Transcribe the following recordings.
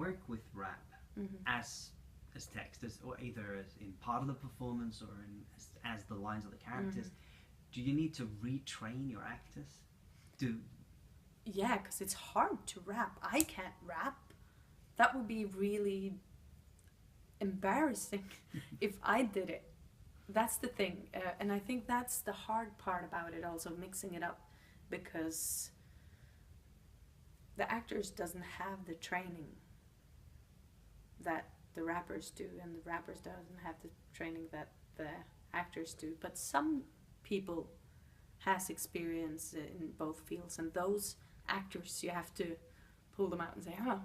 work with rap as text, or either as in part of the performance or as the lines of the characters, do you need to retrain your actors? Yeah, because it's hard to rap. I can't rap. That would be really embarrassing if I did it. That's the thing, and I think that's the hard part about it, also mixing it up, because the actors doesn't have the training that the rappers do, and the rappers doesn't have the training that the actors do. But some people has experience in both fields, and those actors, you have to pull them out and say, oh,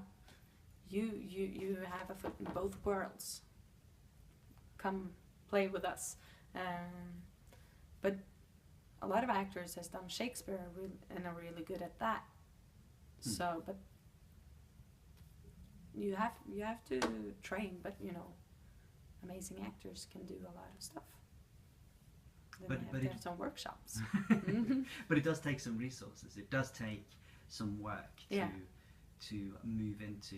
you have a foot in both worlds. Come play with us. But a lot of actors has done Shakespeare and are really good at that. So, but you have to train, but amazing actors can do a lot of stuff. Then they have to have some workshops. But it does take some resources. It does take some work to move into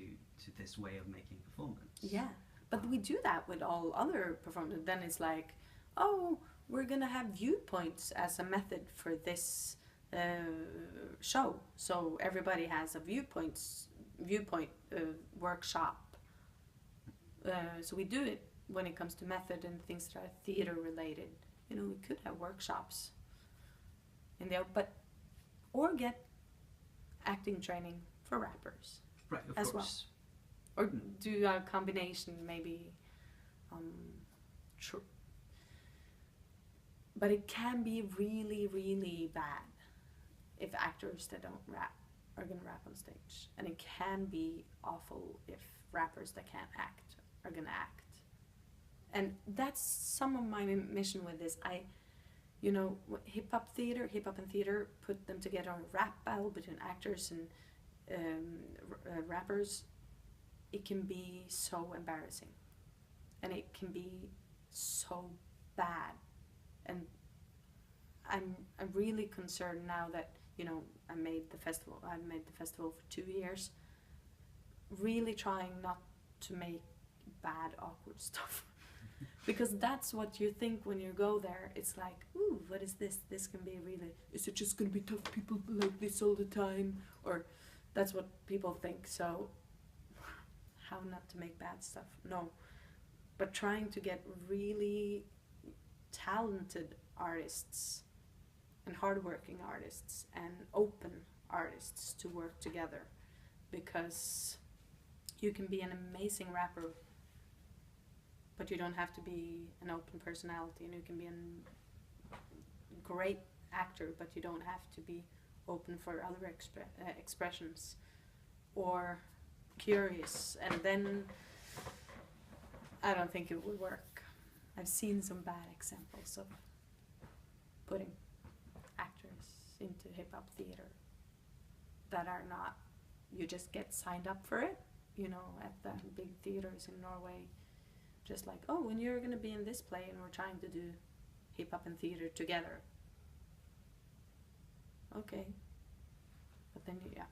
this way of making performance. Yeah, but we do that with all other performances. Then it's like, oh, we're gonna have viewpoints as a method for this show. So everybody has a viewpoint workshop. So we do it when it comes to method and things that are theater related. We could have workshops in there, or get acting training for rappers, right, of as course. Well, or do a combination, maybe. But it can be really, really bad if actors that don't rap are gonna rap on stage, and it can be awful if rappers that can't act are gonna act. And that's some of my mission with this. Hip hop and theater put them together on a rap battle between actors and rappers. It can be so embarrassing, and it can be so bad. And I'm really concerned now that I made the festival. I've made the festival for 2 years, really trying not to make bad, awkward stuff. Because that's what you think when you go there. It's like, ooh, what is this? This can be really, is it just going to be tough people like this all the time? Or that's what people think. So how not to make bad stuff? No. But trying to get really talented artists and hardworking artists and open artists to work together. Because you can be an amazing rapper, but you don't have to be an open personality, and you can be a great actor, but you don't have to be open for other expressions or curious. And then I don't think it would work. I've seen some bad examples of putting actors into hip-hop theater that are not, you just get signed up for it, at the big theaters in Norway. Just like, oh, when you're going to be in this play and we're trying to do hip-hop and theater together. Okay. But then, yeah.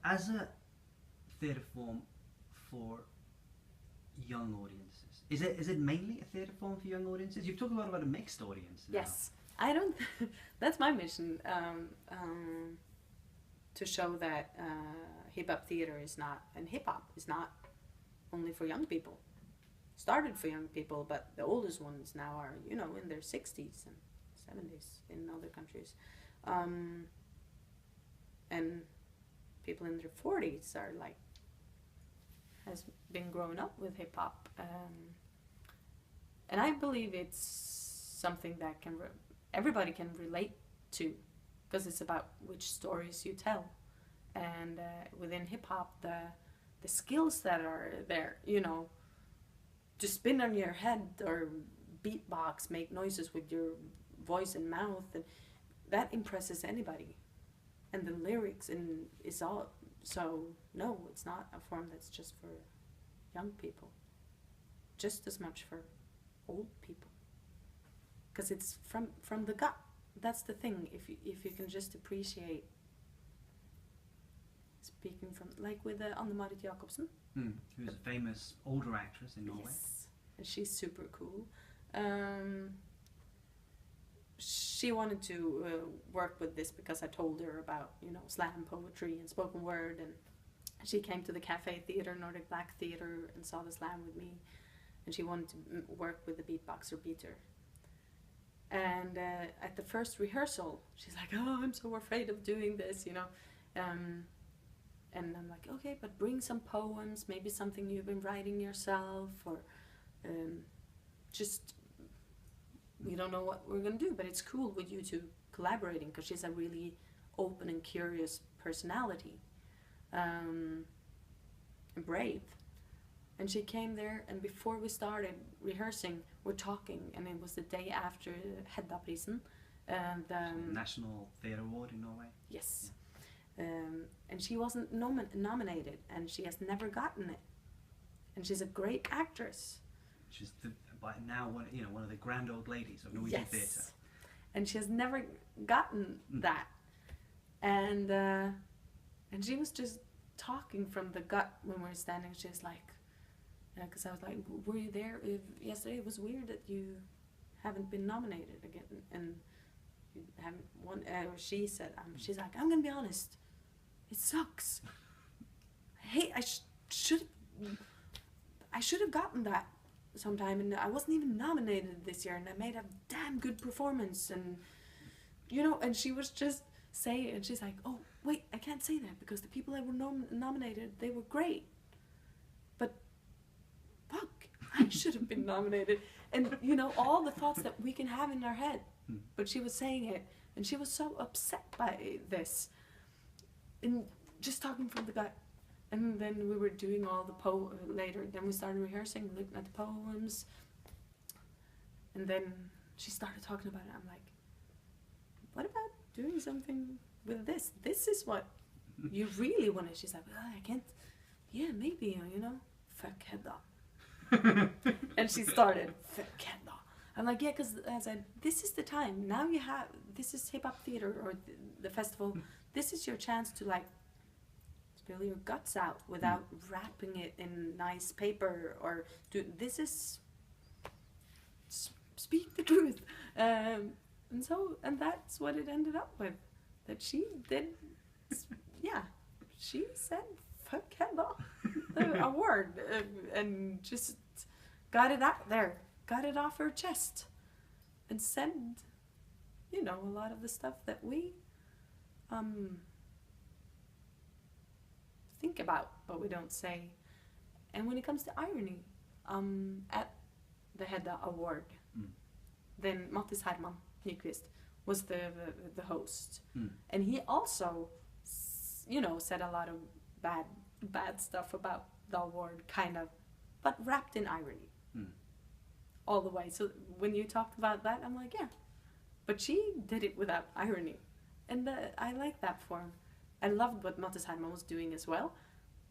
As a theatre form for young audiences, is it mainly a theatre form for young audiences? You've talked a lot about a mixed audience now. Yes. I don't... That's my mission. To show that hip-hop theater is not, and hip-hop is not only for young people. Started for young people, but the oldest ones now are, in their 60s and 70s in other countries. And people in their 40s are has been growing up with hip-hop. And I believe it's something that everybody can relate to, because it's about which stories you tell. And within hip-hop, the skills that are there, to spin on your head or beatbox, make noises with your voice and mouth, and that impresses anybody. And the lyrics is all, so no, it's not a form that's just for young people, just as much for old people, because it's from the gut. That's the thing. If you can just appreciate speaking from, like with Anne-Marit Jacobsen. Who's a famous older actress in Norway. Yes, and she's super cool. She wanted to work with this because I told her about, you know, slam poetry and spoken word, and she came to the Café Theatre, Nordic Black Theatre, and saw the slam with me, and she wanted to work with the beatboxer Peter. And at the first rehearsal, she's like, "Oh, I'm so afraid of doing this," you know. And I'm like, "Okay, but bring some poems, maybe something you've been writing yourself, or just, we don't know what we're gonna do, but it's cool with you two collaborating," because she's a really open and curious personality, and brave. And she came there, and before we started rehearsing, we're talking, and it was the day after Hedda-prisen, the National Theatre Award in Norway. Yes, and she wasn't nominated, and she has never gotten it, and she's a great actress. She's by now one of the grand old ladies of Norwegian theatre. And she has never gotten that, and she was just talking from the gut when we were standing. She's like, because I was like, "Were you there yesterday? It was weird that you haven't been nominated again, and you haven't won." Or she said, she's like, "I'm gonna be honest, it sucks. Hey, I should have gotten that sometime, and I wasn't even nominated this year, and I made a damn good performance, and you know." And she was just saying, and she's like, "Oh wait, I can't say that because the people that were nominated, they were great, but fuck, I should have been nominated." And you know, all the thoughts that we can have in our head, but she was saying it, and she was so upset by this, and just talking from the gut. And then we were doing all the later. Then we started rehearsing, looking at the poems. And then she started talking about it. I'm like, "What about doing something with this? This is what you really wanted." She's like, "I can't. Yeah, maybe, you know, fuck Hedda." And she started, "Fuck Hedda." I'm like, "Yeah, because I said, this is the time. Now you have, this is hip hop theater or the festival. This is your chance to like spill your guts out without wrapping it in nice paper or do, this is speak the truth." And that's what it ended up with. That she did, yeah, she said, "Fuck Hedda," the award, and just got it out there, got it off her chest, and said, you know, a lot of the stuff that we think about, but we don't say. And when it comes to irony, at the Hedda Award, then Mattis Herman Nyquist was the host, and he also, you know, said a lot of bad stuff about the award, kind of, but wrapped in irony, all the way. So when you talked about that, I'm like, yeah, but she did it without irony, and I like that form. I loved what Mattis Herman was doing as well,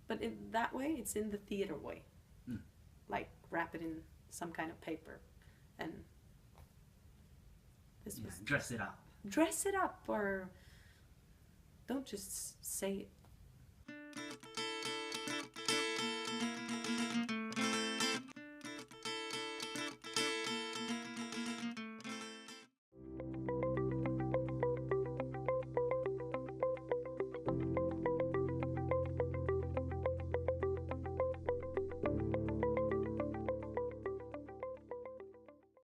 but in that way, it's in the theater way, like wrap it in some kind of paper, and this was dress it up. Dress it up, or don't just say it.